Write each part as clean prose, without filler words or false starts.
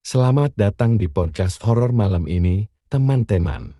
Selamat datang di podcast horor malam ini, teman-teman.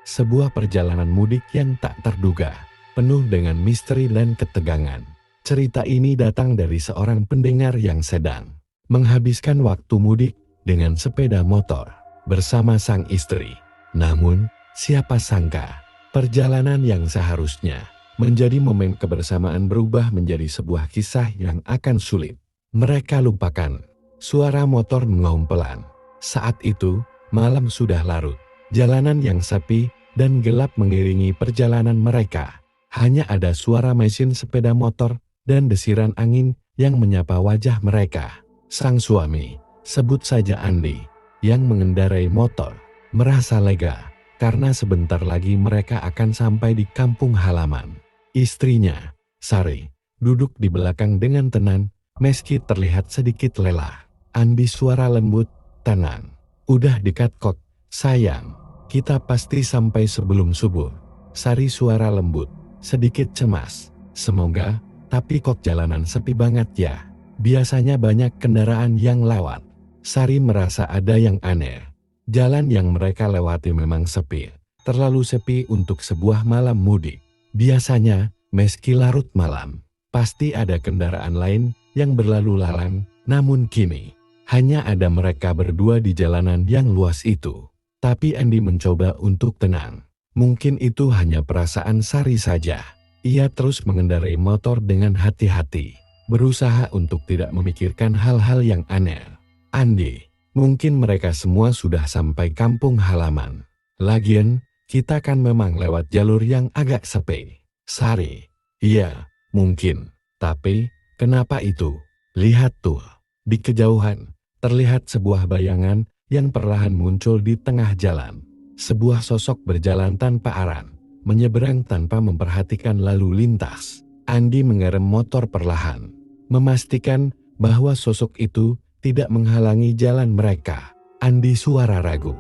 Sebuah perjalanan mudik yang tak terduga, penuh dengan misteri dan ketegangan. Cerita ini datang dari seorang pendengar yang sedang menghabiskan waktu mudik dengan sepeda motor bersama sang istri. Namun, siapa sangka, perjalanan yang seharusnya menjadi momen kebersamaan berubah menjadi sebuah kisah yang akan sulit mereka lupakan. Suara motor mengaum pelan. Saat itu, malam sudah larut. Jalanan yang sepi dan gelap mengiringi perjalanan mereka. Hanya ada suara mesin sepeda motor dan desiran angin yang menyapa wajah mereka. Sang suami, sebut saja Andi, yang mengendarai motor, merasa lega karena sebentar lagi mereka akan sampai di kampung halaman. Istrinya, Sari, duduk di belakang dengan tenang. Meski terlihat sedikit lelah, Andi suara lembut, "Tenang, udah dekat kok, sayang. Kita pasti sampai sebelum subuh." Sari suara lembut, sedikit cemas. "Semoga, tapi kok jalanan sepi banget ya. Biasanya banyak kendaraan yang lewat." Sari merasa ada yang aneh. Jalan yang mereka lewati memang sepi, terlalu sepi untuk sebuah malam mudik. Biasanya, meski larut malam, pasti ada kendaraan lain yang berlalu lalang, namun kini hanya ada mereka berdua di jalanan yang luas itu. Tapi Andi mencoba untuk tenang. Mungkin itu hanya perasaan Sari saja. Ia terus mengendarai motor dengan hati-hati, berusaha untuk tidak memikirkan hal-hal yang aneh. "Andi, mungkin mereka semua sudah sampai kampung halaman. Lagian, kita kan memang lewat jalur yang agak sepi." Sari, "Iya, mungkin. Tapi, kenapa itu? Lihat tuh." Di kejauhan, terlihat sebuah bayangan yang perlahan muncul di tengah jalan. Sebuah sosok berjalan tanpa arah, menyeberang tanpa memperhatikan lalu lintas. Andi mengerem motor perlahan, memastikan bahwa sosok itu tidak menghalangi jalan mereka. Andi suara ragu,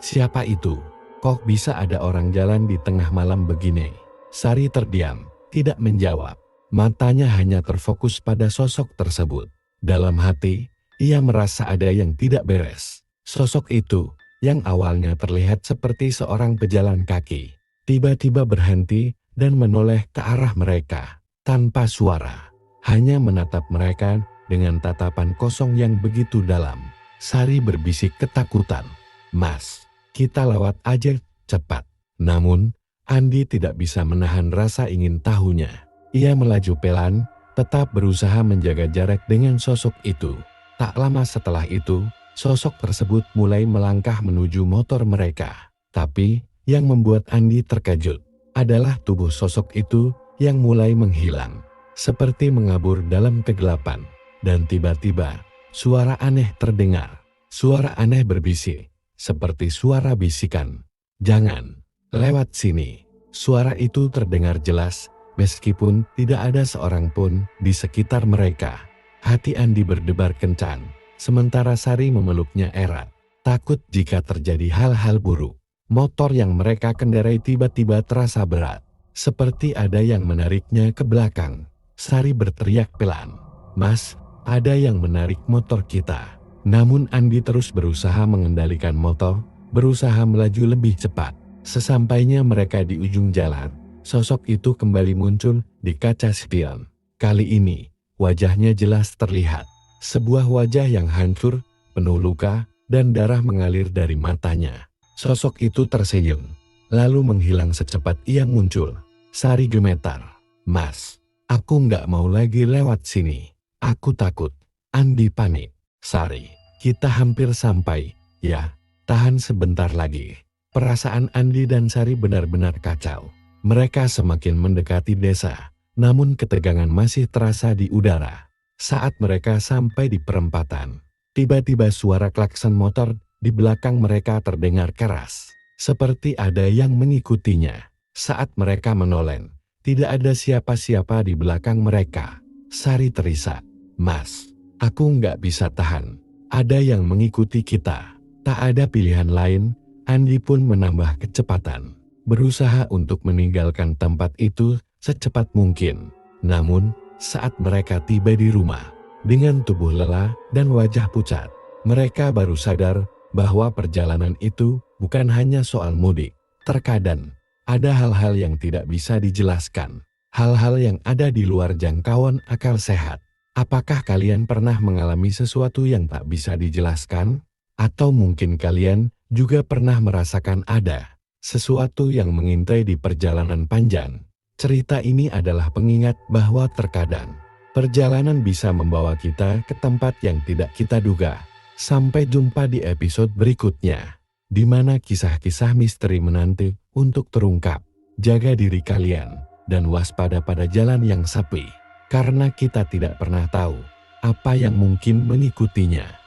Siapa itu? Kok bisa ada orang jalan di tengah malam begini?" Sari terdiam, tidak menjawab. Matanya hanya terfokus pada sosok tersebut. Dalam hati, ia merasa ada yang tidak beres. Sosok itu, yang awalnya terlihat seperti seorang pejalan kaki, tiba-tiba berhenti dan menoleh ke arah mereka. Tanpa suara, hanya menatap mereka dengan tatapan kosong yang begitu dalam. Sari berbisik ketakutan, "Mas, kita lewat aja, cepat." Namun, Andi tidak bisa menahan rasa ingin tahunya. Ia melaju pelan, tetap berusaha menjaga jarak dengan sosok itu. Tak lama setelah itu, sosok tersebut mulai melangkah menuju motor mereka. Tapi, yang membuat Andi terkejut adalah tubuh sosok itu yang mulai menghilang, seperti mengabur dalam kegelapan. Dan tiba-tiba, suara aneh terdengar. Suara aneh berbisik, seperti suara bisikan. "Jangan lewat sini." Suara itu terdengar jelas, meskipun tidak ada seorang pun di sekitar mereka. Hati Andi berdebar kencang, sementara Sari memeluknya erat. Takut jika terjadi hal-hal buruk. Motor yang mereka kendarai tiba-tiba terasa berat, seperti ada yang menariknya ke belakang. Sari berteriak pelan, "Mas, ada yang menarik motor kita." Namun Andi terus berusaha mengendalikan motor, berusaha melaju lebih cepat. Sesampainya mereka di ujung jalan, sosok itu kembali muncul di kaca spion. Kali ini, wajahnya jelas terlihat. Sebuah wajah yang hancur, penuh luka, dan darah mengalir dari matanya. Sosok itu tersenyum, lalu menghilang secepat ia muncul. Sari gemetar, "Mas, aku nggak mau lagi lewat sini. Aku takut." Andi panik, "Sari, kita hampir sampai, ya. Tahan sebentar lagi." Perasaan Andi dan Sari benar-benar kacau. Mereka semakin mendekati desa, namun ketegangan masih terasa di udara. Saat mereka sampai di perempatan, tiba-tiba suara klakson motor di belakang mereka terdengar keras, seperti ada yang mengikutinya. Saat mereka menoleh, tidak ada siapa-siapa di belakang mereka. Sari terisak, "Mas, aku nggak bisa tahan. Ada yang mengikuti kita." Tak ada pilihan lain, Andi pun menambah kecepatan, berusaha untuk meninggalkan tempat itu secepat mungkin. Namun, saat mereka tiba di rumah, Dengan tubuh lelah dan wajah pucat, mereka baru sadar bahwa perjalanan itu bukan hanya soal mudik. Terkadang, ada hal-hal yang tidak bisa dijelaskan. Hal-hal yang ada di luar jangkauan akal sehat. Apakah kalian pernah mengalami sesuatu yang tak bisa dijelaskan? Atau mungkin kalian juga pernah merasakan ada sesuatu yang mengintai di perjalanan panjang? Cerita ini adalah pengingat bahwa terkadang perjalanan bisa membawa kita ke tempat yang tidak kita duga. Sampai jumpa di episode berikutnya, di mana kisah-kisah misteri menanti untuk terungkap. Jaga diri kalian dan waspada pada jalan yang sepi, karena kita tidak pernah tahu apa yang mungkin mengikutinya.